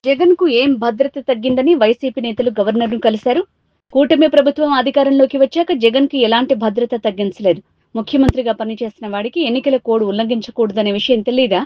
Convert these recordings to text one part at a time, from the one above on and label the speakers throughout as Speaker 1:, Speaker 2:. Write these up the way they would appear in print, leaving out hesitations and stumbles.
Speaker 1: జగన్ కు ఏం భద్రత తగ్గిందని వైసీపీ నేతలు గవర్నర్ను కలిశారు. కూటమి ప్రభుత్వం అధికారంలోకి వచ్చాక జగన్ కి ఎలాంటి భద్రత తగ్గించలేదు. ముఖ్యమంత్రిగా పనిచేసిన వాడికి ఎన్నికల కోడ్ ఉల్లంఘించకూడదనే విషయం తెలీదా?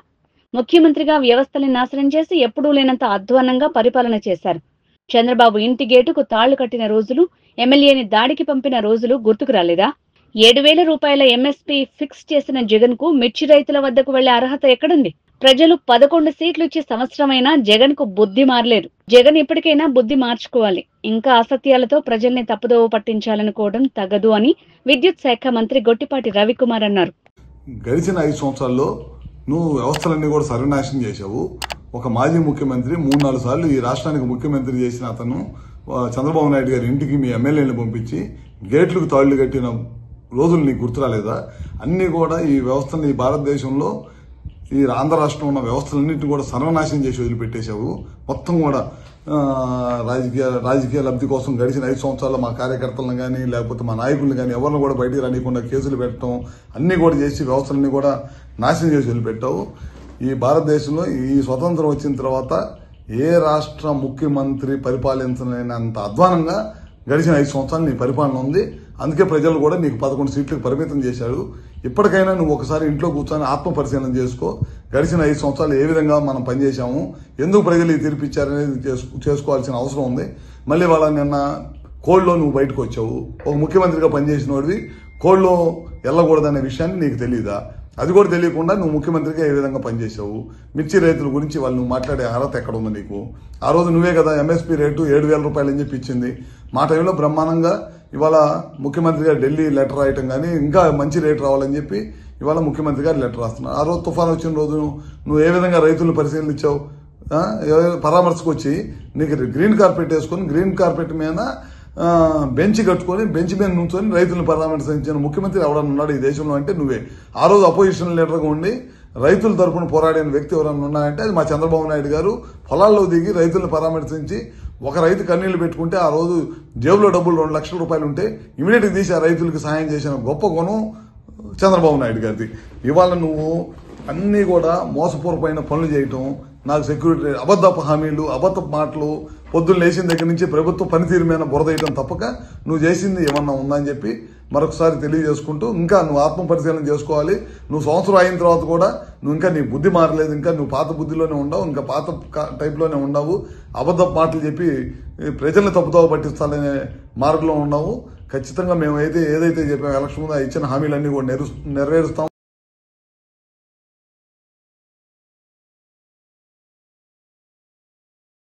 Speaker 1: ముఖ్యమంత్రిగా వ్యవస్థల్ని నాశనం చేసి ఎప్పుడూ లేనంత అధ్వాన్నంగా పరిపాలన చేశారు. చంద్రబాబు ఇంటి గేటుకు తాళ్లు కట్టిన రోజులు, ఎమ్మెల్యేని దాడికి పంపిన రోజులు గుర్తుకు రాలేదా? 7,000 రూపాయల ఎంఎస్పీ ఫిక్స్ చేసిన జగన్ కు మిర్చి రైతుల వద్దకు వెళ్లే అర్హత ఎక్కడుంది? ప్రజలు 11 సీట్లు ఇచ్చి సంవత్సరమైనా జగన్ కు బుద్ధి మారలేదు. జగన్ ఇప్పటికైనా బుద్ధి మార్చుకోవాలి. ఇంకా అసత్యాలతో ప్రజల్ని తప్పుదోవ పట్టించాలనుకోవడం తగదు అని విద్యుత్ శాఖ మంత్రి గొట్టిపాటి రవికుమార్ అన్నారు.
Speaker 2: గడిచిన 5 సంవత్సరాల్లో నువ్వు వ్యవస్థలన్నీ కూడా సర్వనాశనం చేశావు. ఒక మాజీ ముఖ్యమంత్రి 3-4 సార్లు ఈ రాష్ట్రానికి ముఖ్యమంత్రి చేసిన అతను చంద్రబాబు నాయుడు గారి ఇంటికి మీ ఎమ్మెల్యేలను పంపించి గేట్లకు తాళ్లు కట్టిన రోజులు నీకు గుర్తురాలేదా? అన్ని కూడా ఈ వ్యవస్థని ఈ భారతదేశంలో ఈ ఆంధ్ర రాష్ట్రంలో ఉన్న వ్యవస్థలన్నింటినీ కూడా సర్వనాశనం చేసి వదిలిపెట్టేశావు. మొత్తం కూడా రాజకీయ లబ్ధి కోసం గడిచిన 5 సంవత్సరాల్లో మా కార్యకర్తలను కానీ లేకపోతే మా నాయకులను కానీ ఎవరిని కూడా బయటికి రానియకుండా కేసులు పెట్టడం అన్ని కూడా చేసి వ్యవస్థలన్నీ కూడా నాశనం చేసి వదిలిపెట్టావు. ఈ భారతదేశంలో ఈ స్వతంత్రం వచ్చిన తర్వాత ఏ రాష్ట్ర ముఖ్యమంత్రి పరిపాలించలేనంత అధ్వానంగా గడిచిన 5 సంవత్సరాలు నీ పరిపాలన ఉంది. అందుకే ప్రజలు కూడా నీకు 11 సీట్లకు పరిమితం చేశారు. ఇప్పటికైనా నువ్వు ఒకసారి ఇంట్లో కూర్చొని ఆత్మ పరిశీలన చేసుకో. గడిచిన 5 సంవత్సరాలు ఏ విధంగా మనం పనిచేశాము, ఎందుకు ప్రజలు ఈ తీర్పు ఇచ్చారనేది చేసుకోవాల్సిన అవసరం ఉంది. మళ్ళీ వాళ్ళ నిన్న కోడ్లో నువ్వు బయటకు వచ్చావు. ఒక ముఖ్యమంత్రిగా పనిచేసిన వాడివి కోడ్లో వెళ్ళకూడదనే విషయాన్ని నీకు తెలియదా? అది కూడా తెలియకుండా నువ్వు ముఖ్యమంత్రిగా ఏ విధంగా పనిచేశావు? మిర్చి రైతుల గురించి వాళ్ళు నువ్వు మాట్లాడే అర్హత ఎక్కడ ఉంది నీకు? ఆ రోజు నువ్వే కదా ఎంఎస్పీ రేటు 7,000 రూపాయలు అని చెప్పి ఇచ్చింది. మా టైంలో బ్రహ్మాండంగా ఇవాళ ముఖ్యమంత్రిగా ఢిల్లీ లెటర్ రాయటం కానీ ఇంకా మంచి రేటు రావాలని చెప్పి ఇవాళ ముఖ్యమంత్రి గారు లెటర్ రాస్తున్నారు. ఆ రోజు తుఫాను వచ్చిన రోజు నువ్వు ఏ విధంగా రైతులను పరిశీలించావు? పరామర్శకు వచ్చి నీకు గ్రీన్ కార్పెట్ వేసుకొని గ్రీన్ కార్పెట్ మీద బెంచ్ కట్టుకొని బెంచ్ మీద నుంచొని రైతులను పరామర్శించిన ముఖ్యమంత్రి ఎవడన్నా ఉన్నాడు ఈ దేశంలో అంటే నువ్వే. ఆ రోజు అపోజిషన్ లీడర్గా ఉండి రైతుల తరఫున పోరాడిన వ్యక్తి ఎవరన్నా ఉన్నాయంటే అది మా చంద్రబాబు నాయుడు గారు. పొలాల్లో దిగి రైతులను పరామర్శించి ఒక రైతు కన్నీళ్లు పెట్టుకుంటే ఆ రోజు జేబులో డబ్బులు 2 లక్షల రూపాయలు ఉంటే ఇమీడియట్గా తీసి ఆ రైతులకు సాయం చేసిన గొప్ప గుణం చంద్రబాబు నాయుడు గారిది. ఇవాళ నువ్వు అన్నీ కూడా మోసపూర్వమైన పనులు చేయటం, నాకు సెక్యూరిటీ అబద్ధపు హామీలు, అబద్ధపు మాటలు, పొద్దున్న లేచిన దగ్గర నుంచి ప్రభుత్వ పనితీరు మీద బురదేయటం తప్పక నువ్వు చేసింది ఏమన్నా ఉందని చెప్పి మరొకసారి తెలియజేసుకుంటూ ఇంకా నువ్వు ఆత్మ పరిశీలన చేసుకోవాలి. నువ్వు సంవత్సరం అయిన తర్వాత కూడా నువ్వు ఇంకా నీ బుద్ధి మారలేదు. ఇంకా నువ్వు పాత బుద్ధిలోనే ఉండవు, ఇంకా పాత టైప్లోనే ఉండవు. అబద్ధపు మాటలు చెప్పి ప్రజల్ని తప్పుదోవ పట్టిస్తాలనే మార్గంలో ఉన్నావు. ఖచ్చితంగా మేము ఏదైతే చెప్పాము ఎలక్షన్ ముందు ఇచ్చిన హామీలన్నీ కూడా నెరవేరుస్తాం.